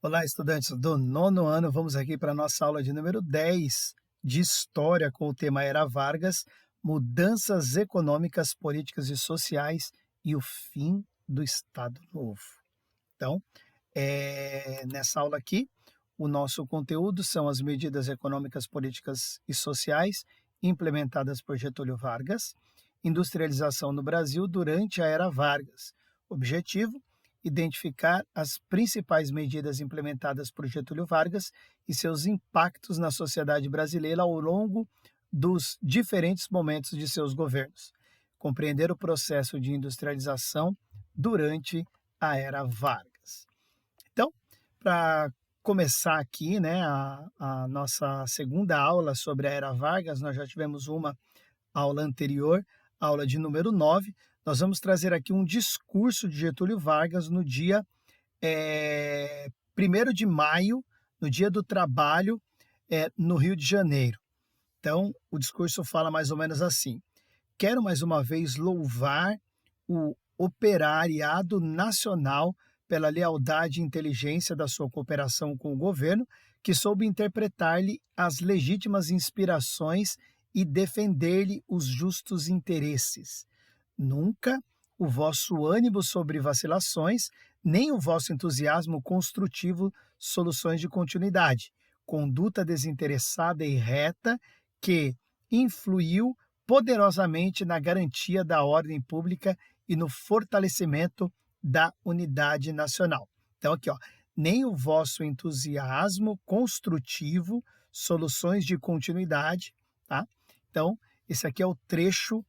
Olá, estudantes do nono ano. Vamos aqui para a nossa aula de número 10 de História com o tema Era Vargas, Mudanças Econômicas, Políticas e Sociais e o Fim do Estado Novo. Então, nessa aula aqui, o nosso conteúdo são as medidas econômicas, políticas e sociais implementadas por Getúlio Vargas, industrialização no Brasil durante a Era Vargas. Objetivo: identificar as principais medidas implementadas por Getúlio Vargas e seus impactos na sociedade brasileira ao longo dos diferentes momentos de seus governos. Compreender o processo de industrialização durante a Era Vargas. Então, para começar aqui, né, a nossa segunda aula sobre a Era Vargas, nós já tivemos uma aula anterior, aula de número 9. Nós vamos trazer aqui um discurso de Getúlio Vargas no dia 1º de maio, no Dia do Trabalho, no Rio de Janeiro. Então, o discurso fala mais ou menos assim: quero mais uma vez louvar o operariado nacional pela lealdade e inteligência da sua cooperação com o governo, que soube interpretar-lhe as legítimas inspirações e defender-lhe os justos interesses. Nunca o vosso ânimo sobre vacilações, nem o vosso entusiasmo construtivo soluções de continuidade. Conduta desinteressada e reta que influiu poderosamente na garantia da ordem pública e no fortalecimento da unidade nacional. Então aqui, nem o vosso entusiasmo construtivo, soluções de continuidade, tá? Então, esse aqui é o trecho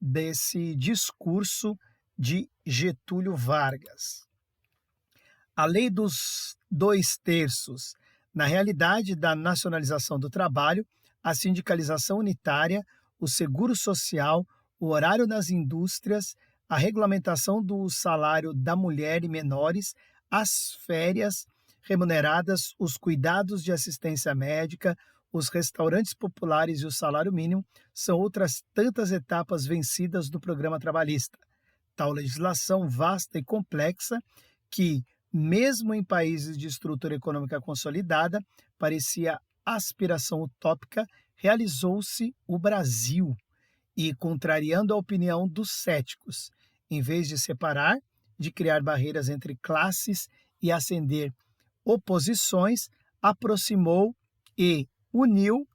desse discurso de Getúlio Vargas. A lei dos 2/3, na realidade da nacionalização do trabalho, a sindicalização unitária, o seguro social, o horário nas indústrias, a regulamentação do salário da mulher e menores, as férias remuneradas, os cuidados de assistência médica, os restaurantes populares e o salário mínimo são outras tantas etapas vencidas do programa trabalhista. Tal legislação vasta e complexa que, mesmo em países de estrutura econômica consolidada, parecia aspiração utópica, realizou-se o Brasil e, contrariando a opinião dos céticos, em vez de separar, de criar barreiras entre classes e acender oposições, aproximou e uniu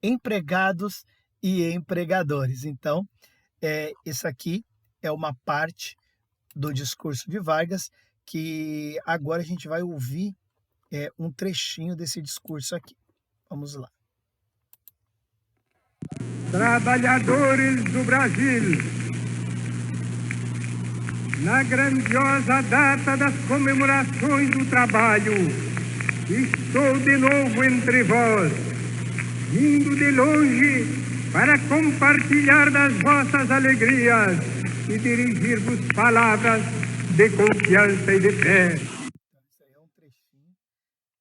empregados e empregadores. Então, isso aqui é uma parte do discurso de Vargas que agora a gente vai ouvir um trechinho desse discurso aqui. Vamos lá. Trabalhadores do Brasil, na grandiosa data das comemorações do trabalho, estou de novo entre vós, vindo de longe para compartilhar das vossas alegrias e dirigir-vos palavras de confiança e de fé. Isso aí é um trechinho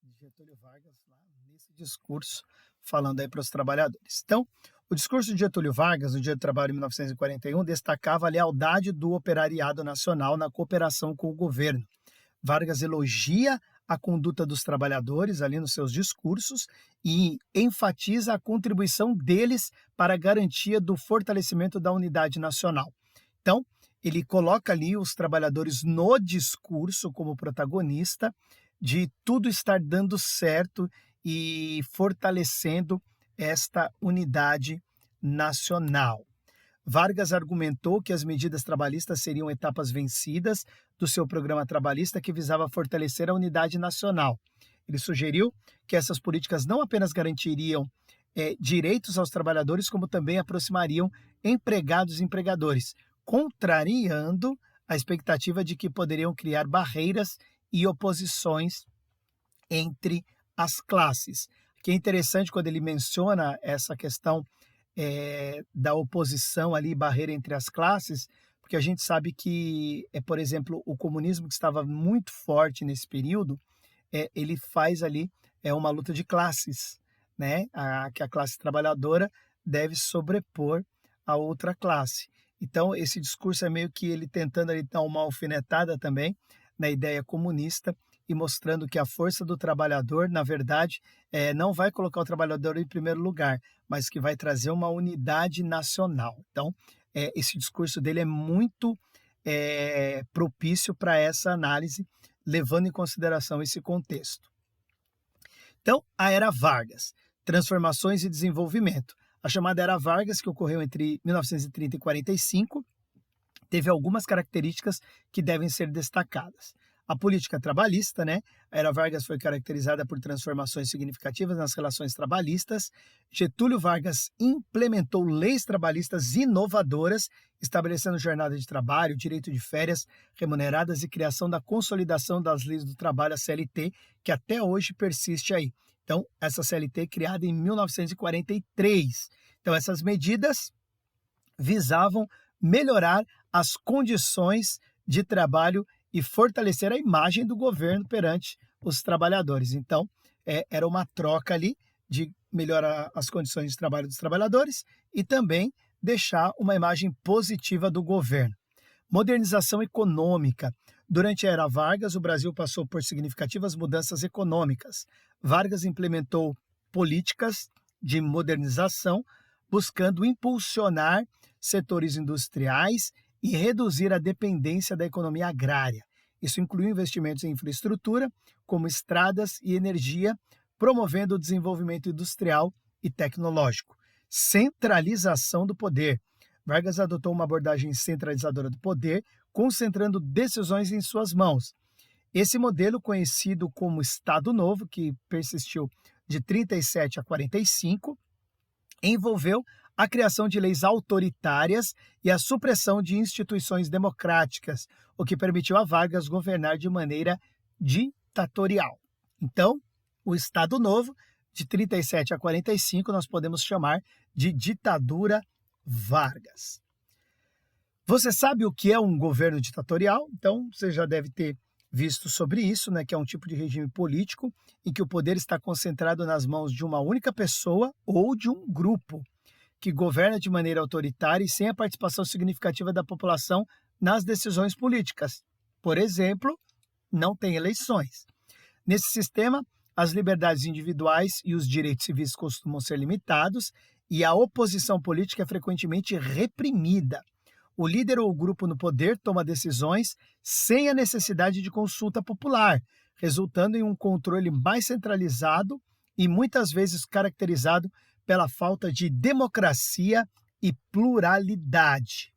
de Getúlio Vargas lá nesse discurso, falando aí para os trabalhadores. Então, o discurso de Getúlio Vargas, no Dia do Trabalho de 1941, destacava a lealdade do operariado nacional na cooperação com o governo. Vargas elogia a conduta dos trabalhadores ali nos seus discursos e enfatiza a contribuição deles para a garantia do fortalecimento da unidade nacional. Então, ele coloca ali os trabalhadores no discurso como protagonista de tudo estar dando certo e fortalecendo esta unidade nacional. Vargas argumentou que as medidas trabalhistas seriam etapas vencidas do seu programa trabalhista que visava fortalecer a unidade nacional. Ele sugeriu que essas políticas não apenas garantiriam direitos aos trabalhadores, como também aproximariam empregados e empregadores, contrariando a expectativa de que poderiam criar barreiras e oposições entre as classes. Que é interessante quando ele menciona essa questão da oposição ali, barreira entre as classes, porque a gente sabe que, por exemplo, o comunismo que estava muito forte nesse período, ele faz ali uma luta de classes, né? Que a classe trabalhadora deve sobrepor a outra classe. Então, esse discurso é meio que ele tentando ali dar uma alfinetada também na ideia comunista e mostrando que a força do trabalhador, na verdade, não vai colocar o trabalhador em primeiro lugar, mas que vai trazer uma unidade nacional. Então, esse discurso dele é muito propício para essa análise, levando em consideração esse contexto. Então, a Era Vargas, transformações e desenvolvimento. A chamada Era Vargas, que ocorreu entre 1930 e 45, teve algumas características que devem ser destacadas. A política trabalhista, né? A Era Vargas foi caracterizada por transformações significativas nas relações trabalhistas. Getúlio Vargas implementou leis trabalhistas inovadoras, estabelecendo jornada de trabalho, direito de férias remuneradas e criação da consolidação das leis do trabalho, a CLT, que até hoje persiste aí. Então, essa CLT criada em 1943. Então, essas medidas visavam melhorar as condições de trabalho e fortalecer a imagem do governo perante os trabalhadores. Então, era uma troca ali de melhorar as condições de trabalho dos trabalhadores e também deixar uma imagem positiva do governo. Modernização econômica. Durante a Era Vargas, o Brasil passou por significativas mudanças econômicas. Vargas implementou políticas de modernização, buscando impulsionar setores industriais e reduzir a dependência da economia agrária. Isso inclui investimentos em infraestrutura, como estradas e energia, promovendo o desenvolvimento industrial e tecnológico. Centralização do poder. Vargas adotou uma abordagem centralizadora do poder, concentrando decisões em suas mãos. Esse modelo, conhecido como Estado Novo, que persistiu de 37 a 45, envolveu a criação de leis autoritárias e a supressão de instituições democráticas, o que permitiu a Vargas governar de maneira ditatorial. Então, o Estado Novo, de 37 a 45, nós podemos chamar de ditadura Vargas. Você sabe o que é um governo ditatorial? Então, você já deve ter visto sobre isso, né, que é um tipo de regime político em que o poder está concentrado nas mãos de uma única pessoa ou de um grupo, que governa de maneira autoritária e sem a participação significativa da população nas decisões políticas. Por exemplo, não tem eleições. Nesse sistema, as liberdades individuais e os direitos civis costumam ser limitados e a oposição política é frequentemente reprimida. O líder ou o grupo no poder toma decisões sem a necessidade de consulta popular, resultando em um controle mais centralizado e muitas vezes caracterizado pela falta de democracia e pluralidade.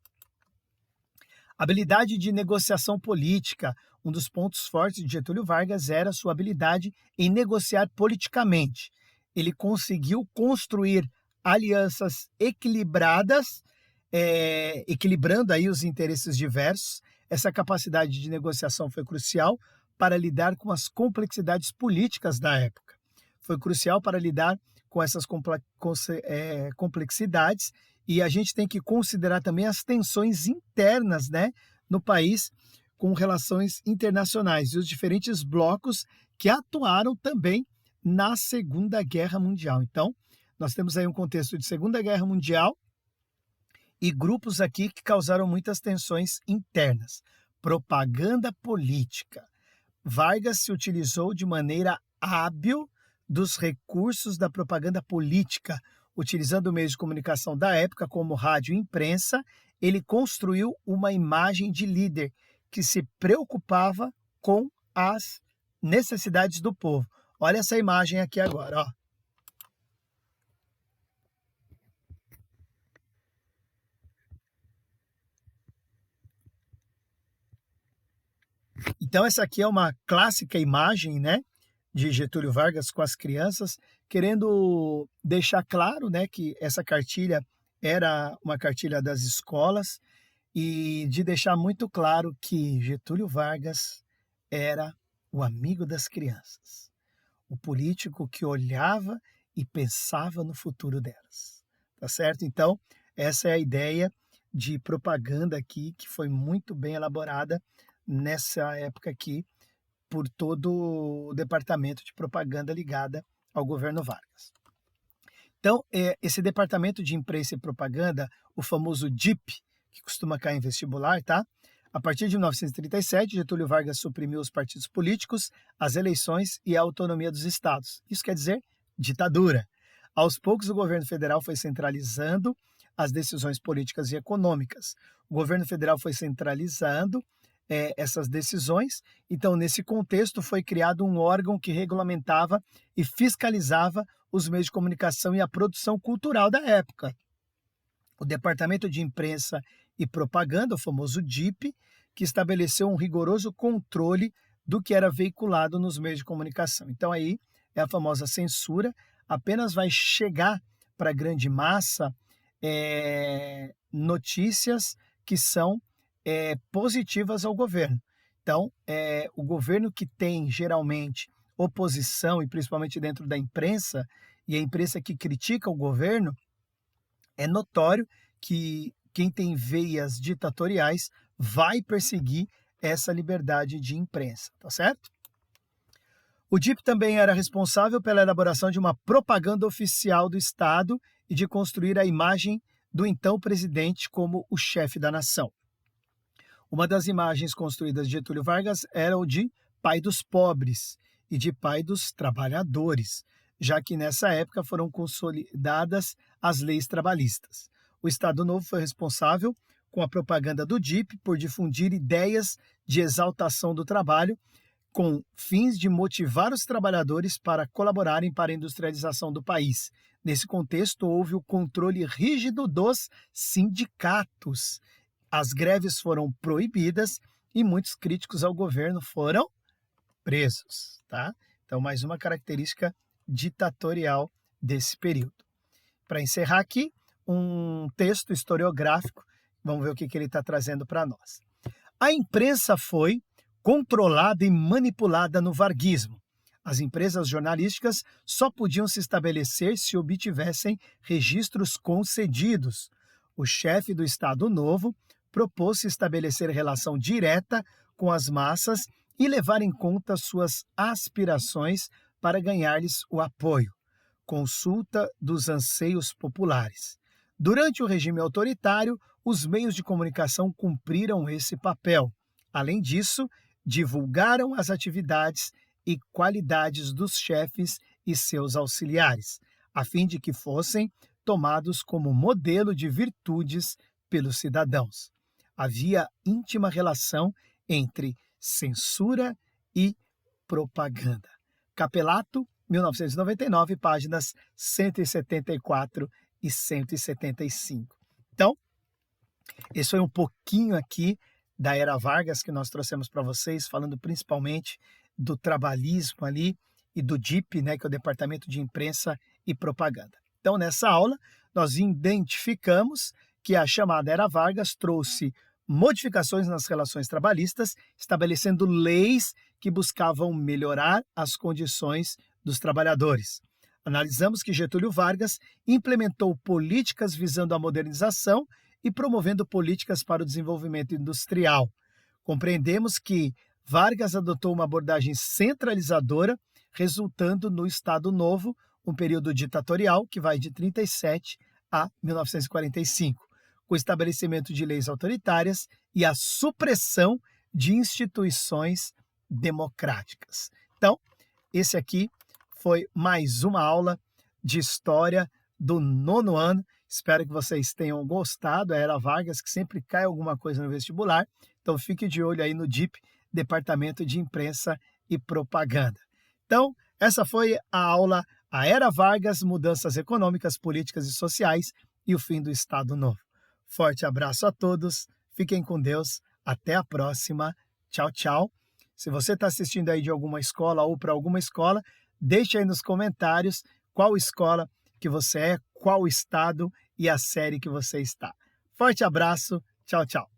Habilidade de negociação política. Um dos pontos fortes de Getúlio Vargas era sua habilidade em negociar politicamente. Ele conseguiu construir alianças equilibradas, equilibrando aí os interesses diversos. Essa capacidade de negociação foi crucial para lidar com as complexidades políticas da época. Foi crucial para lidar com essas complexidades, e a gente tem que considerar também as tensões internas, né, no país com relações internacionais e os diferentes blocos que atuaram também na Segunda Guerra Mundial. Então, nós temos aí um contexto de Segunda Guerra Mundial e grupos aqui que causaram muitas tensões internas. Propaganda política. Vargas se utilizou de maneira hábil dos recursos da propaganda política. Utilizando meios de comunicação da época, como rádio e imprensa, ele construiu uma imagem de líder que se preocupava com as necessidades do povo. Olha essa imagem aqui agora, ó. Então essa aqui é uma clássica imagem, né, de Getúlio Vargas com as crianças, querendo deixar claro, né, que essa cartilha era uma cartilha das escolas e de deixar muito claro que Getúlio Vargas era o amigo das crianças, o político que olhava e pensava no futuro delas, tá certo? Então, essa é a ideia de propaganda aqui que foi muito bem elaborada nessa época aqui por todo o departamento de propaganda ligada ao governo Vargas. Então, esse departamento de imprensa e propaganda, o famoso DIP, que costuma cair em vestibular, tá? A partir de 1937, Getúlio Vargas suprimiu os partidos políticos, as eleições e a autonomia dos estados. Isso quer dizer ditadura. Aos poucos, o governo federal foi centralizando as decisões políticas e econômicas. O governo federal foi centralizando essas decisões. Então, nesse contexto, foi criado um órgão que regulamentava e fiscalizava os meios de comunicação e a produção cultural da época. O Departamento de Imprensa e Propaganda, o famoso DIP, que estabeleceu um rigoroso controle do que era veiculado nos meios de comunicação. Então, aí é a famosa censura, apenas vai chegar para a grande massa notícias que são positivas ao governo. Então, o governo que tem geralmente oposição, e principalmente dentro da imprensa, e a imprensa que critica o governo, é notório que quem tem veias ditatoriais vai perseguir essa liberdade de imprensa, tá certo? O DIP também era responsável pela elaboração de uma propaganda oficial do Estado e de construir a imagem do então presidente como o chefe da nação. Uma das imagens construídas de Getúlio Vargas era o de pai dos pobres e de pai dos trabalhadores, já que nessa época foram consolidadas as leis trabalhistas. O Estado Novo foi responsável, com a propaganda do DIP, por difundir ideias de exaltação do trabalho, com fins de motivar os trabalhadores para colaborarem para a industrialização do país. Nesse contexto, houve o controle rígido dos sindicatos. As greves foram proibidas e muitos críticos ao governo foram presos, tá? Então, mais uma característica ditatorial desse período. Para encerrar aqui, um texto historiográfico, vamos ver o que ele está trazendo para nós. A imprensa foi controlada e manipulada no varguismo. As empresas jornalísticas só podiam se estabelecer se obtivessem registros concedidos. O chefe do Estado Novo propôs-se estabelecer relação direta com as massas e levar em conta suas aspirações para ganhar-lhes o apoio. Consulta dos anseios populares. Durante o regime autoritário, os meios de comunicação cumpriram esse papel. Além disso, divulgaram as atividades e qualidades dos chefes e seus auxiliares, a fim de que fossem tomados como modelo de virtudes pelos cidadãos. Havia íntima relação entre censura e propaganda. Capelato, 1999, páginas 174 e 175. Então, esse foi um pouquinho aqui da Era Vargas que nós trouxemos para vocês, falando principalmente do trabalhismo ali e do DIP, né, que é o Departamento de Imprensa e Propaganda. Então, nessa aula, nós identificamos que a chamada Era Vargas trouxe modificações nas relações trabalhistas, estabelecendo leis que buscavam melhorar as condições dos trabalhadores. Analisamos que Getúlio Vargas implementou políticas visando a modernização e promovendo políticas para o desenvolvimento industrial. Compreendemos que Vargas adotou uma abordagem centralizadora, resultando no Estado Novo, um período ditatorial que vai de 1937 a 1945, com o estabelecimento de leis autoritárias e a supressão de instituições democráticas. Então, esse aqui foi mais uma aula de história do 9º ano. Espero que vocês tenham gostado. A Era Vargas, que sempre cai alguma coisa no vestibular. Então, fique de olho aí no DIP, Departamento de Imprensa e Propaganda. Então, essa foi a aula A Era Vargas, Mudanças Econômicas, Políticas e Sociais e o Fim do Estado Novo. Forte abraço a todos. Fiquem com Deus. Até a próxima. Tchau, tchau. Se você está assistindo aí de alguma escola ou para alguma escola, deixe aí nos comentários qual escola que você é, qual estado e a série que você está. Forte abraço, tchau, tchau.